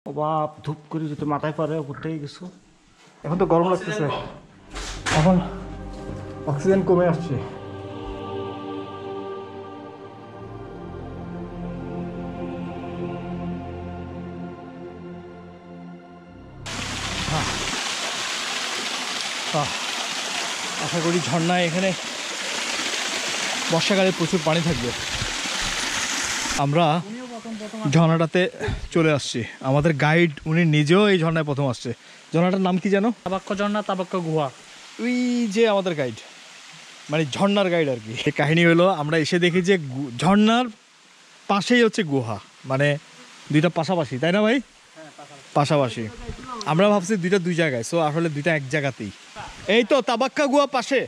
ও বাপ, ধূপ করে যদি মাথায় পরে উপর থেকে কিছু। এখন তো গরম লাগতেছে, এখন অক্সিজেন কমে আসছে। আশা করি ঝর্ণায় এখানে বর্ষাকালে প্রচুর পানি থাকবে। আমরা ঝর্ণাটাতে চলে আসছি, আমাদের গাইড উনি নিজেও এই ঝর্ণায় প্রথম আসছে। ঝর্ণাটার নাম কি জানো? তাবাক্ক ঝর্ণা, তাবাক্ক গুহা। ওই যে আমাদের গাইড, মানে ঝর্ণার গাইড আর কি। এই কাহিনী হলো, আমরা এসে দেখি যে ঝর্ণার পাশেই হচ্ছে গুহা, মানে দুইটা পাশাপাশি, তাই না ভাই? পাশাপাশি। আমরা ভাবছি দুইটা দুই জায়গায়, সো আসলে দুইটা এক জায়গাতেই। এই তো তাবাক্কা গুহা পাশে।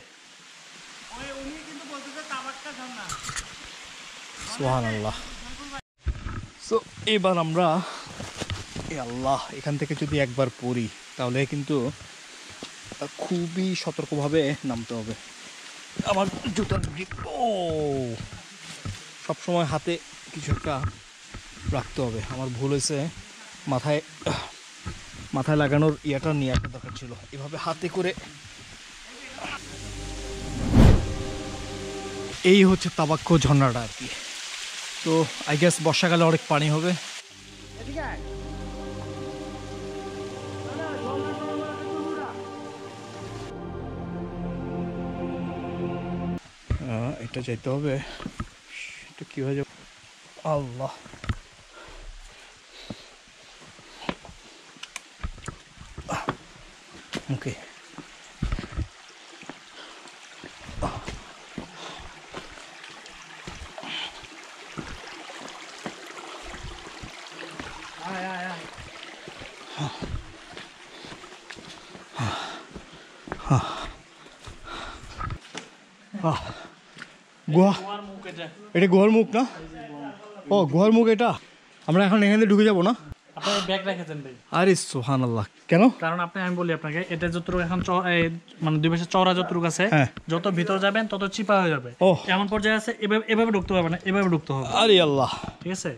সুবহানাল্লাহ। সো এবার আমরা, এ আল্লাহ, এখান থেকে যদি একবার পড়ি তাহলে কিন্তু খুবই সতর্কভাবে নামতে হবে। আমার জুতার গ্রিপ, ও সবসময় হাতে কিছু একটা রাখতে হবে। আমার ভুল হয়েছে, মাথায় লাগানোর ইয়াটা নিয়ে আসা দরকার ছিল। এভাবে হাতে করে, এই হচ্ছে তাবাক্ক ঝর্ণাটা আর কি। তো আই গেস বর্ষাকালে অনেক পানি হবে। এটা যাইতে হবে, এটা কি হয়ে যাবে? আল্লাহ, ওকে। গুহা, এটা গুহার মুখ না? ও গুহার মুখ এটা। আমরা এখন এখানে ঢুকে যাবো না? আপনি ব্যাগ রেখেছেন ভাই? আরে সুবহানাল্লাহ, কেন? কারণ আমি বলি আপনাকে, এটা যতটুকু এখন মানে দুই পাশে চওড়া যতটুকু আছে, যত ভিতর যাবেন তত চিপা হয়ে যাবে। এমন পর্যায়ে আছে এভাবে ঢুকতে পারবে না, এভাবে ঢুকতে হবে। আরে আল্লাহ, ঠিক আছে।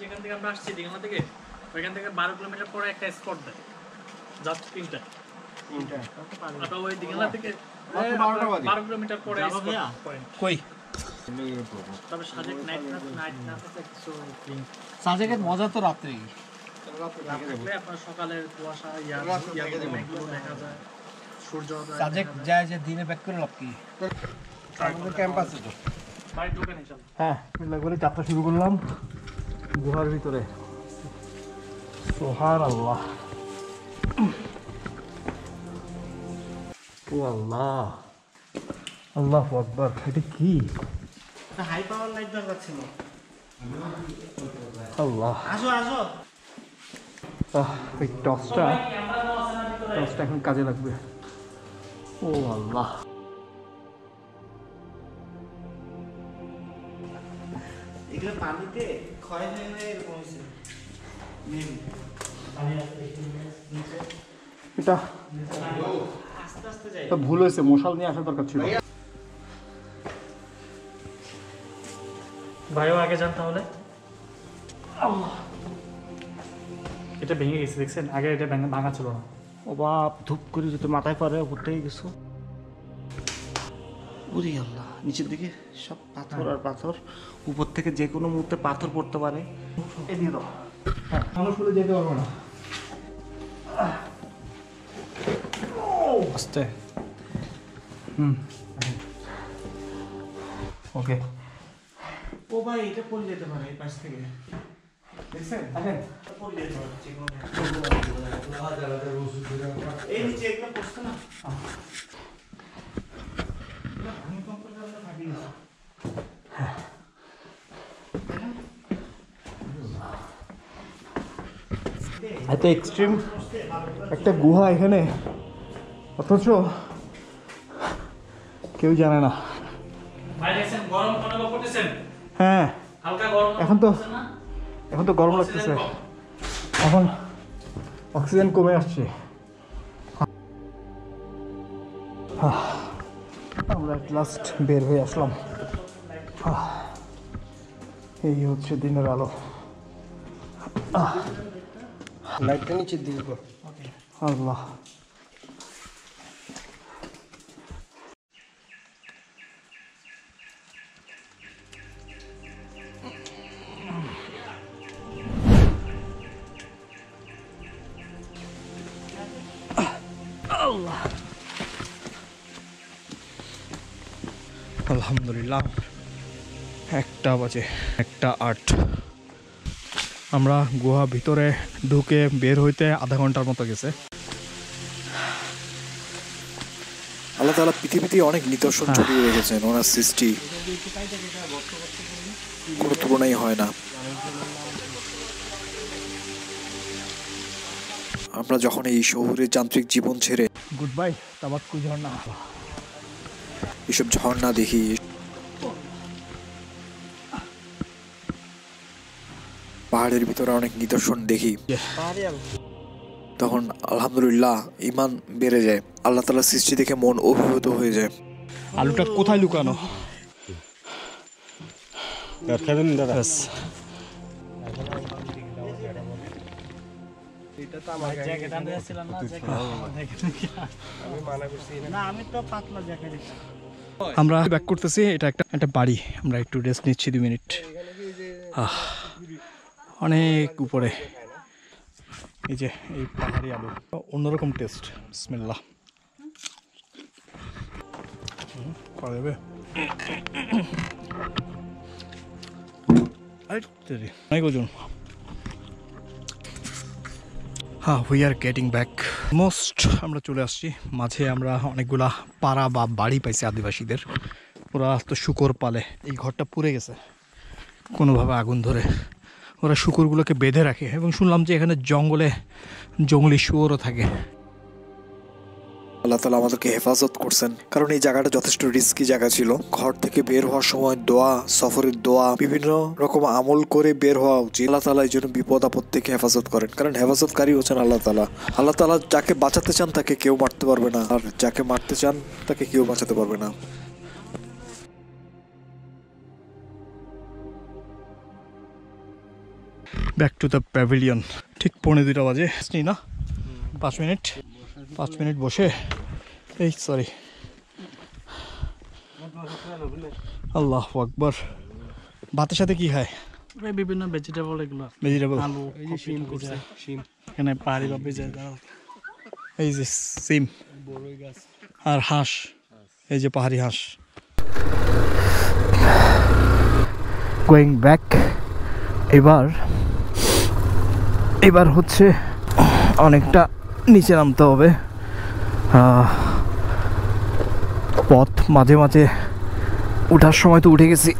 যেখান থেকে আমরা আসছি দিঘানা থেকে, ওইখান থেকে 12 কিলোমিটার পরে একটা স্পট দেয়, জাস্ট তিনটা। আপনার ওই দিঘানা থেকে 12 কিলোমিটার পরে পয়েন্ট। কই? তবে সাজেক নাইট না কিছু সাজেকের মজা তো রাত্রেই। আপনার সকালের কুয়াশা মেঘগুলো দেখা যায়, সূর্য সাজেক যায় যে দিনে ব্যাক করে লাভ কি? আমাদের ক্যাম্প আছে তো। ভাই ঢুকেন ইনশাআল্লাহ। হ্যাঁ, করে যাত্রা শুরু করলাম গুহার ভিতরে। সুবহানাল্লাহ, ও আল্লাহ, আল্লাহু আকবার। এটা কি? হাই পাওয়ার লাইট দরকার ছিল। আল্লাহ, আসো। এই টর্চটা এখন কাজে লাগবে। ও আল্লাহ, এগুলো পানিতে ক্ষয় হয়ে এরকম হয়েছে। এটা আস্তে আস্তে যাই। ভুল হয়েছে, মশাল নিয়ে আসা দরকার ছিল। ভাইও আগে যান তাহলে। এটা ভেঙে গেছে, দেখছেন? আগে এটা ভাঙা ছিল না। ও বাপ, ধূপ করে যদি মাথায় পরে উপর থেকে কিছু। ওরে আল্লাহ, নিচের দিকে সব পাথর আর পাথর। উপর থেকে যে কোনো মুহূর্তে পাথর পড়তে পারে। এদিকে দাও। হ্যাঁ, মানুষ বলে যেতে পারবো না। আস্তে। ওকে। ও ভাই, এটা পড়ে যেতে পারে এই পাশ থেকে। দেখছেন? আসেন। পড়ে যেতে পারে যে কোনো। এই নিচে এগুলো পড়ছে না। ভূমিকম্পের কারণে ফাটিয়ে গেছে। এত এক্সট্রিম একটা গুহা এখানে, অথচ কেউ জানে না। ভাই দেখছেন গরম অনুভব করতেছেন? হ্যাঁ, হালকা গরম এখন তো গরম লাগতেছে। এখন অক্সিজেন কমে আসছে। আমরা লাস্ট বের হয়ে আসলাম। এই হচ্ছে দিনের আলো। লাইটটা নিচের দিকে কর। আল্লাহ, আলহামদুলিল্লাহ 1টা বাজে, 1:08। আমরা গুহা ভিতরে ঢুকে বের হইতে আধা ঘন্টার মতো গেছে। আল্লাহ তাআলা পৃথিবীতে অনেক নিদর্শন ছড়িয়ে রেখেছেন, ওনার সৃষ্টি কোনো তুলনাই হয় না। আমরা যখন এই শহুরে যান্ত্রিক জীবন ছেড়ে গুড বাই তাবাক্কু ঝর্ণা। এসব ঝর্ণা দেখি, পাহাড়ের ভিতরে অনেক নিদর্শন দেখি, তখন আলহামদুলিল্লাহ ঈমান বেড়ে যায়। আল্লাহ তাআলার সৃষ্টি দেখে মন অভিভূত হয়ে যায়। আলুটা কোথায় লুকানো? ব্যাস। এটা তো আমার জ্যাকেট আনতে যাচ্ছিলাম না, না আমি তো পাতলা জ্যাকেট। আমরা ব্যাক করতেছি। এটা একটা বাড়ি। আমরা একটু রেস্ট নিচ্ছি 2 মিনিট। অনেক উপরে এই যে এই পাহাড়ি আলু, অন্যরকম টেস্ট। বিসমিল্লাহ। খাওয়া যাবে? অনেক ওজন। হ্যাঁ, we are getting back most. আমরা চলে আসছি। মাঝে আমরা অনেকগুলা পাড়া বা বাড়ি পাইছি আদিবাসীদের। ওরা তো শুকর পালে। এই ঘরটা পুড়ে গেছে কোনোভাবে আগুন ধরে। ওরা শুকরগুলোকে বেঁধে রাখে এবং শুনলাম যে এখানে জঙ্গলি শুয়োরও থাকে। আল্লাহ তাআলা আমাদেরকে হেফাজত করছেন, কারণ এই জায়গাটা যথেষ্ট রিস্কি জায়গা ছিল। ঘর থেকে বের হওয়ার সময় দোয়া, সফরের দোয়া, বিভিন্ন রকম আমল করে বের হওয়া উচিত। আল্লাহ তাআলা এই জন্য বিপদ আপদ থেকে হেফাজত করেন, কারণ হেফাজতকারী হচ্ছেন আল্লাহ তাআলা। আল্লাহ তাআলা যাকে বাঁচাতে চান তাকে কেউ মারতে পারবে না, আর যাকে মারতে চান তাকে কেউ বাঁচাতে পারবে না। Back to the pavilion. ঠিক 2:45 বাজে। নেই না 5 মিনিট বসে এই সরি আল্লাহু আকবার। ভাতের সাথে কি খায়? বিভিন্ন ভেজিটেবল, এগুলো ভেজিটেবল। আলু, শিম করছে, এখানে পাহাড়ি বা ভেজে এই যে সিম আর হাঁস, এই যে পাহাড়ি হাঁস। Going back. এবার হচ্ছে অনেকটা নিচে নামতে হবে। পথ মাঝে মাঝে উঠার সময় তো উঠে গেছি।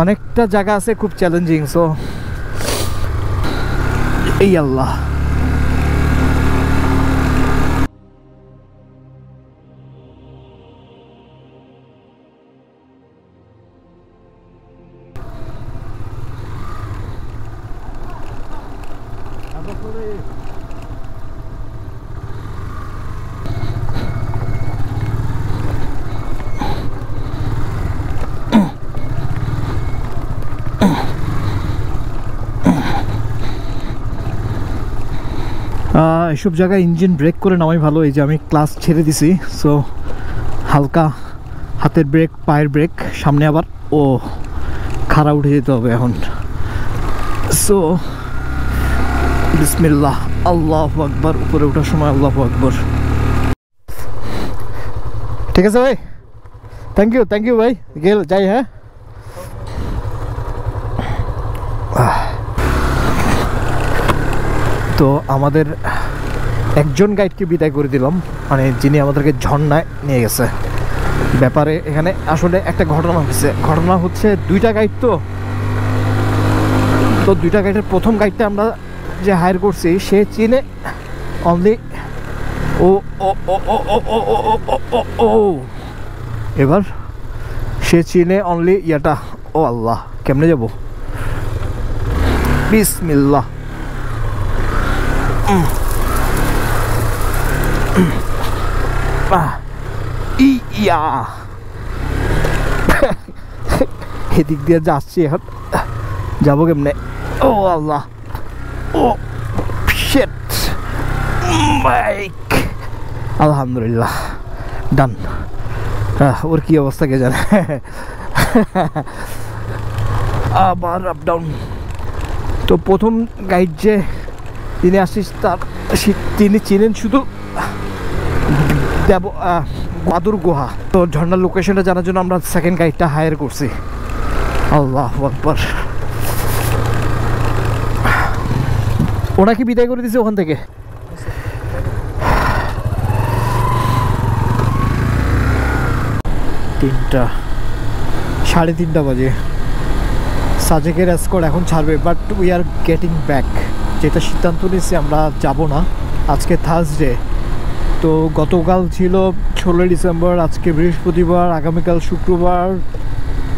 অনেকটা জায়গা আছে খুব চ্যালেঞ্জিং। সো এই আল্লাহ, এসব জায়গায় ইঞ্জিন ব্রেক করে নামাই ভালো। এই যে আমি ক্লাস ছেড়ে দিছি, সো হালকা হাতের ব্রেক, পায়ের ব্রেক, সামনে আবার খাড়া উঠে যেতে হবে এখন। সো বিসমিল্লাহ, আল্লাহু আকবার। উপরে ওঠার সময় আল্লাহু আকবার। ঠিক আছে ভাই, থ্যাংক ইউ ভাই। যাই। হ্যাঁ, তো আমাদের একজন গাইডকে বিদায় করে দিলাম, মানে যিনি আমাদেরকে ঝর্ণায় নিয়ে গেছে। ব্যাপারে এখানে আসলে একটা ঘটনা হচ্ছে 2টা গাইড। তো 2টা গাইডের প্রথম গাইডটা আমরা যে হায়ার করছি সে চিনে অনলি এবার সে চিনে অনলি ইয়াটা। ও আল্লাহ, কেমনে যাব? বিসমিল্লাহ। ইয়া এদিক দিয়ে যাচ্ছি এখন, যাবো কেমনে? ও আল্লাহ, ও শিট, বাইক, আলহামদুলিল্লাহ ডান। ওর কি অবস্থা কে জানে। আবার আপ ডাউন। তো প্রথম গাইড যে তিনি আসিস তার তিনি চিনেন শুধু বাদুর গুহা। তো ঝর্ণার লোকেশনটা জানার জন্য আমরা সেকেন্ড গাইডটা হায়ার করছি। আল্লাহু আকবার। ওরা কি বিদায় করে দিছে ওখান থেকে? তিনটা, 3:30 বাজে। সাজেকের এসকর্ট এখন ছাড়বে, but we are getting back. যেটা সিদ্ধান্ত নিয়েছি আমরা যাব না, আজকে থার্সডে, তো গতকাল ছিল 16 ডিসেম্বর, আজকে বৃহস্পতিবার, আগামীকাল শুক্রবার,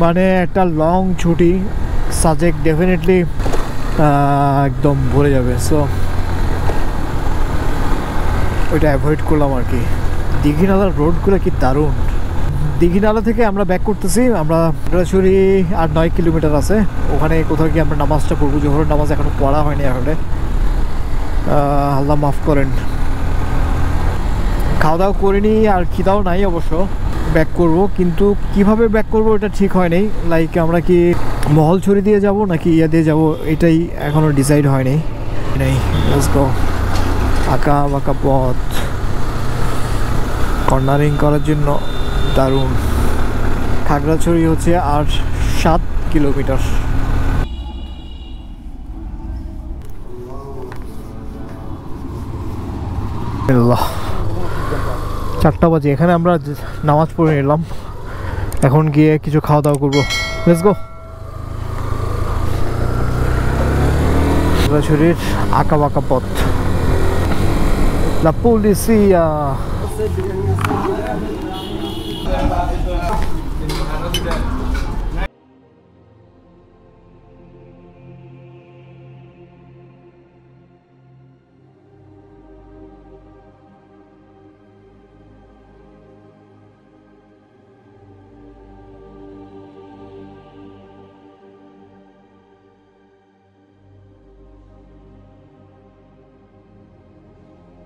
মানে একটা লং ছুটি। সাজেক ডেফিনেটলি একদম ভরে যাবে, সো ওইটা অ্যাভয়েড করলাম আর কি। দীঘিনালার রোডগুলো কি দারুণ। দীঘিনালা থেকে আমরা ব্যাক করতেছি, আমরা খাগড়াছড়ি আর 9 কিলোমিটার আছে, ওখানে কোথাও গিয়ে আমরা নামাজটা পড়বো। জোহরের নামাজ এখনো পড়া হয়নি আসলে, আল্লাহ মাফ করেন। খাওয়া দাওয়া করিনি আর খিদাও নাই অবশ্য, ব্যাক করব, কিন্তু কিভাবে ব্যাক করব এটা ঠিক হয়নি। লাইক আমরা কি মহলছড়ি দিয়ে যাব নাকি ইয়া দিয়ে যাব, এটাই এখনও ডিসাইড হয়নি। নেই, লেটস গো। আঁকা বাঁকা পথ, কর্নারিং করার জন্য দারুণ। খাগড়াছড়ি হচ্ছে আর 7 কিলোমিটার। আল্লাহ, 4টা বাজে। এখানে আমরা নামাজ পড়ে নিলাম, এখন গিয়ে কিছু খাওয়া দাওয়া করবো। Let's go. খাগড়াছড়ির আঁকা বাঁকা পথ, লা পুলিশিয়া।